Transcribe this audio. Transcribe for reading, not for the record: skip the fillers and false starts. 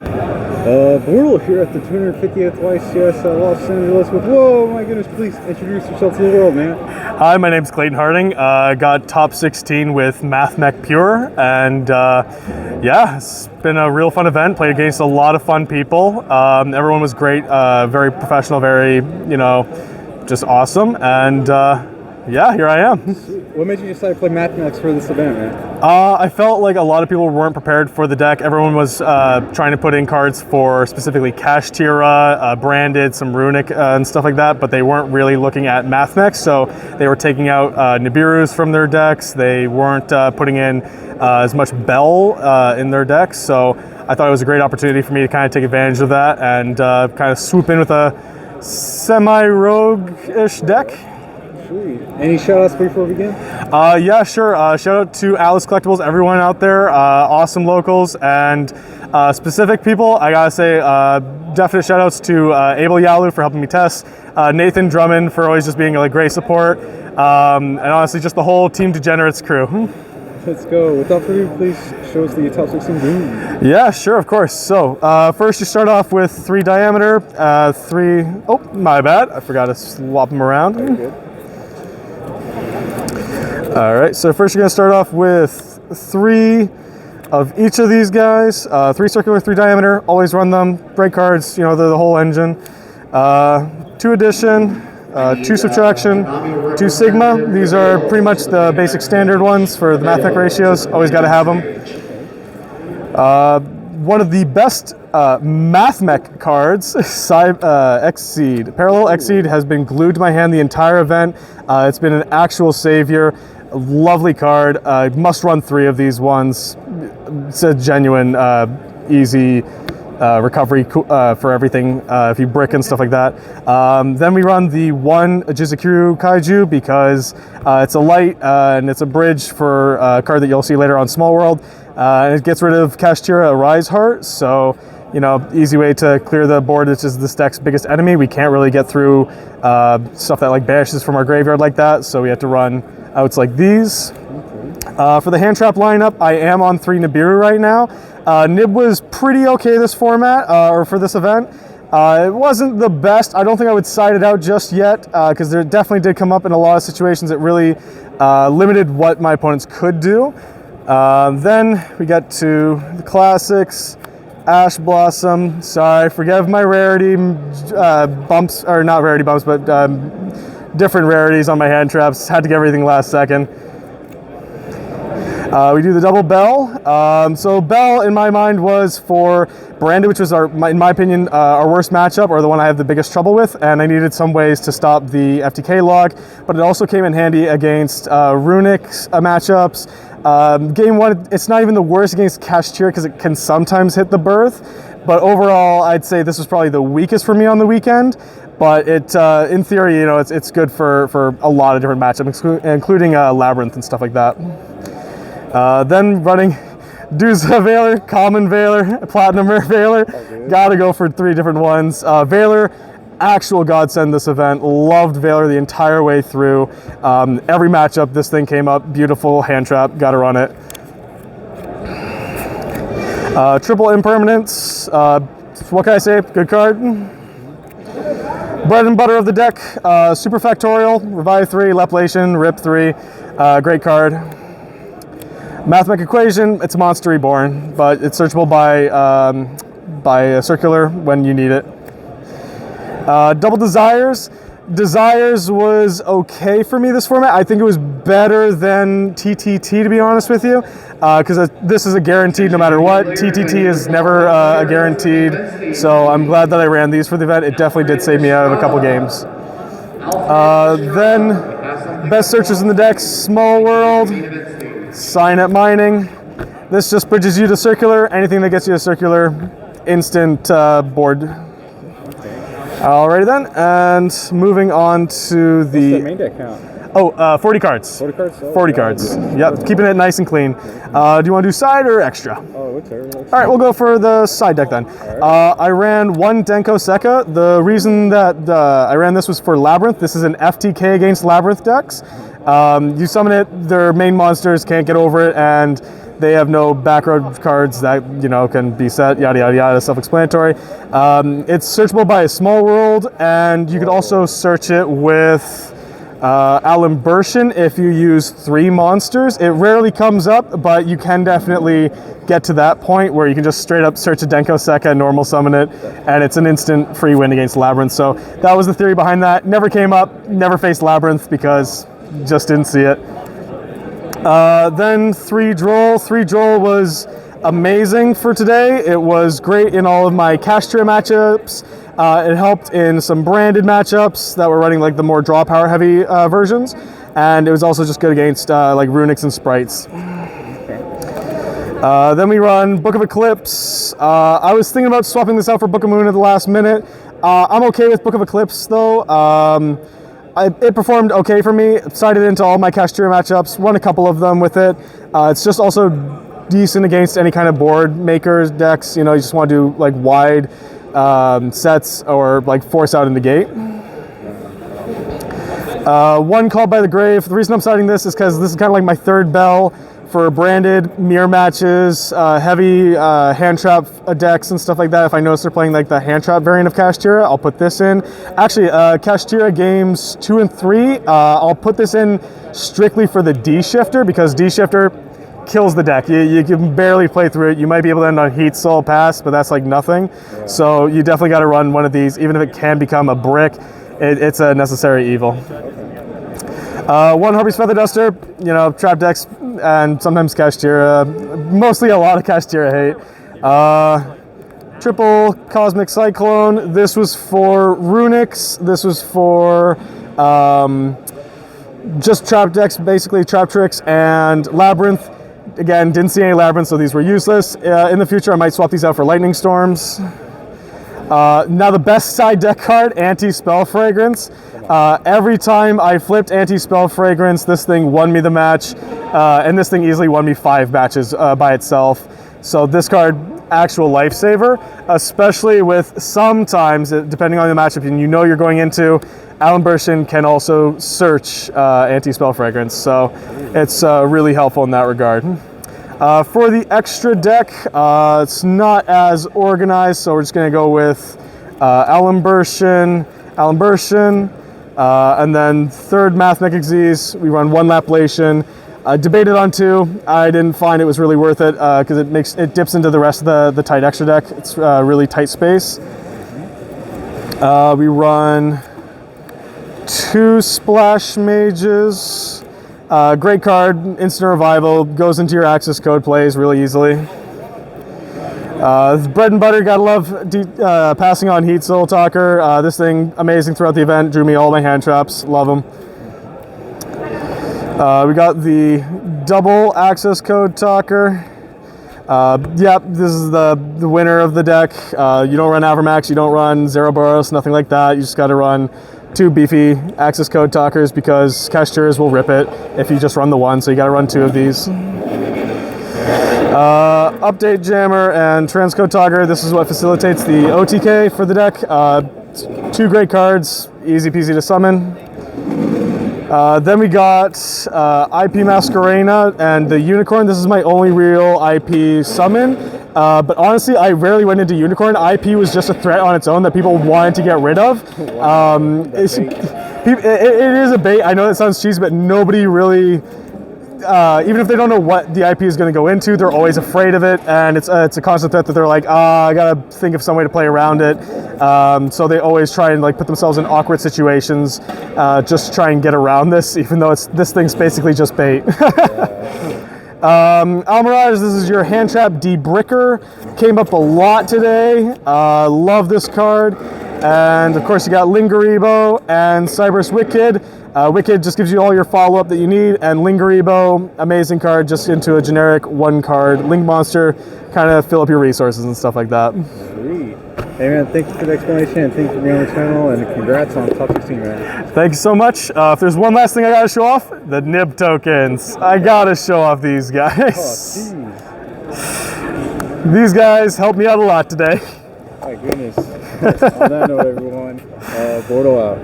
Bortle here at the 250th YCS Los Angeles with, whoa, my goodness, please introduce yourself to the world, man. Hi, my name's Clayton Harding. Got top 16 with Mathmech Pure, and yeah, it's been a real fun event. Played against a lot of fun people. Everyone was great, very professional, very, just awesome, and yeah, here I am. What made you decide to play Mathmech for this event, man? I felt like a lot of people weren't prepared for the deck. Everyone was trying to put in cards for specifically Kashtira, Branded, some Runic and stuff like that, but they weren't really looking at Mathmech, so they were taking out Nibirus from their decks. They weren't putting in as much Bell in their decks, so I thought it was a great opportunity for me to kind of take advantage of that and kind of swoop in with a semi-rogue-ish deck. Sweet. Any shout-outs before we begin? Yeah, sure. Shout out to Alice Collectibles, everyone out there, awesome locals, and specific people. I gotta say, definite shout outs to Abel Yalu for helping me test, Nathan Drummond for always just being like great support, and honestly, just the whole Team Degenerates crew. Let's go. Without further ado, please show us the top 16 boom. Yeah, sure, of course. So first you start off with 3 diameter, 3, oh, my bad. I forgot to swap them around. Very good. All right, so first you're gonna start off with 3 of each of these guys. 3 circular, 3 diameter, always run them. Great cards, they're the whole engine. 2 addition, 2 subtraction, 2 sigma. These are pretty much the basic standard ones for the Mathmech ratios. Always gotta have them. One of the best Mathmech cards, Exceed. Parallel Exceed has been glued to my hand the entire event. It's been an actual savior. A lovely card. Must run 3 of these ones. It's a genuine, easy recovery for everything, if you brick and stuff like that. Then we run the 1 Jizukuru Kaiju because it's a light and it's a bridge for a card that you'll see later on Small World. And it gets rid of Kashtira Rise Heart, so easy way to clear the board, which is this deck's biggest enemy. We can't really get through stuff that like banishes from our graveyard like that, so we have to run outs like these. For the hand trap lineup, I am on 3 Nibiru right now. Nib was pretty okay this format, or for this event. It wasn't the best. I don't think I would side it out just yet, because there definitely did come up in a lot of situations that really limited what my opponents could do. Then we get to the classics. Ash Blossom, sorry, forgive my rarity bumps, or not rarity bumps, but different rarities on my hand traps. Had to get everything last second. We do the double Bell. So Bell, in my mind, was for Branded, which was, in my opinion, our worst matchup, or the one I have the biggest trouble with, and I needed some ways to stop the FTK log, but it also came in handy against Runic matchups. Game 1, it's not even the worst against Kashtira because it can sometimes hit the berth, but overall, I'd say this was probably the weakest for me on the weekend. But it, in theory, it's good for a lot of different matchups, including Labyrinth and stuff like that. Then running Duza Veiler, Common Veiler, Platinum Rare Veiler. Gotta go for 3 different ones. Veiler, actual godsend this event. Loved Veiler the entire way through. Every matchup this thing came up. Beautiful hand trap, gotta run it. Triple Impermanence. What can I say? Good card. Bread and butter of the deck. Super Factorial, Revive 3, Leplation, Rip 3. Great card. Mathmech Equation, it's a monster reborn, but it's searchable by a circular when you need it. Double Desires. Desires was okay for me this format. I think it was better than TTT, to be honest with you, because this is a guaranteed no matter what. TTT is never a guaranteed, so I'm glad that I ran these for the event. It definitely did save me out of a couple games. Then, best searches in the deck, Small World, Sign Up Mining. This just bridges you to circular. Anything that gets you to circular, instant board. Alrighty then, and moving on to the... What's the main deck count? Oh, 40 cards. 40 cards? Oh, 40 cards. Yep, keeping it nice and clean. Do you want to do side or extra? Oh, whatever. Alright, we'll go for the side deck then. I ran 1 Denko Sekka. The reason that I ran this was for Labyrinth. This is an FTK against Labyrinth decks. You summon it, their main monsters can't get over it, and They have no back row cards that, you know, can be set, yada, yada, yada, self-explanatory. It's searchable by a small world, and you could also search it with Alimbertion if you use 3 monsters. It rarely comes up, but you can definitely get to that point where you can just straight up search a Denko Sekka, normal summon it, and it's an instant free win against Labyrinth. So that was the theory behind that. Never came up, never faced Labyrinth because just didn't see it. Then 3 Droll. 3 Droll was amazing for today. It was great in all of my Kashtira matchups. It helped in some branded matchups that were running like the more draw power heavy versions, and it was also just good against like Runics and Sprites. Then we run Book of Eclipse. I was thinking about swapping this out for Book of Moon at the last minute. I'm okay with Book of Eclipse though. It performed okay for me. Sided into all my Kashtira matchups, run a couple of them with it. It's just also decent against any kind of board makers decks. You know, you just want to do like wide sets or like force out in the gate. 1 Called by the Grave. The reason I'm citing this is because this is kind of like my 3rd bell for branded mirror matches, heavy hand trap decks and stuff like that. If I notice they're playing like the hand trap variant of Kashtira, I'll put this in. Actually, Kashtira games 2 and 3, I'll put this in strictly for the D shifter because D shifter kills the deck. You can barely play through it. You might be able to end on Heat Soul Pass, but that's like nothing. So you definitely got to run one of these, even if it can become a brick. It's a necessary evil. 1 Harpy's Feather Duster, you know, trap decks and sometimes Kashtira, mostly a lot of Kashtira hate. Triple Cosmic Cyclone. This was for Runics. This was for just trap decks, basically trap tricks and Labyrinth. Again, didn't see any Labyrinth, so these were useless. In the future, I might swap these out for Lightning Storms. Now the best side deck card, Anti-Spell Fragrance. Every time I flipped Anti-Spell Fragrance, this thing won me the match, and this thing easily won me 5 matches by itself. So this card, actual lifesaver, especially with sometimes, depending on the matchup and you know you're going into, Alimbertion can also search Anti-Spell Fragrance, so it's really helpful in that regard. For the extra deck, it's not as organized, so we're just going to go with Alimbertion, and then 3rd Mathmech Xyz, we run 1 Laplation. Debated on 2. I didn't find it was really worth it because it dips into the rest of the tight extra deck. It's really tight space. We run 2 Splash Mages. Great card, instant revival, goes into your access code, plays really easily. Bread and butter, gotta love passing on Heat Soul Talker. This thing, amazing throughout the event, drew me all my hand traps, love them. We got the double access code Talker. Yep, this is the winner of the deck. You don't run Avermax, you don't run Zeraboros, nothing like that. You just gotta run 2 beefy access code Talkers because Kashtiras will rip it if you just run the 1, so you gotta run 2 of these. Update Jammer and Transcode Talker. This is what facilitates the OTK for the deck. 2 great cards, easy peasy to summon. Then we got IP Masquerena and the Unicorn. This is my only real IP summon. But honestly, I rarely went into Unicorn. IP was just a threat on its own that people wanted to get rid of. It is a bait. I know that sounds cheesy, but nobody really, even if they don't know what the IP is going to go into, they're always afraid of it. And it's a constant threat that they're like, I got to think of some way to play around it. So they always try and like put themselves in awkward situations just to try and get around this, even though this thing's basically just bait. Almirage, this is your hand trap debricker. Came up a lot today. Love this card. And of course you got Lingeribo and Cyberus Wicked. Wicked just gives you all your follow-up that you need, and Lingeribo, amazing card, just into a generic 1 card Link monster, kind of fill up your resources and stuff like that. Sweet. Hey man, thank you for the explanation, and thank you for being on the channel, and congrats on top 16, man. Thank you so much. If there's one last thing I gotta show off, the nib tokens. I gotta show off these guys. These guys helped me out a lot today. My goodness. On that note, everyone, Bortle out.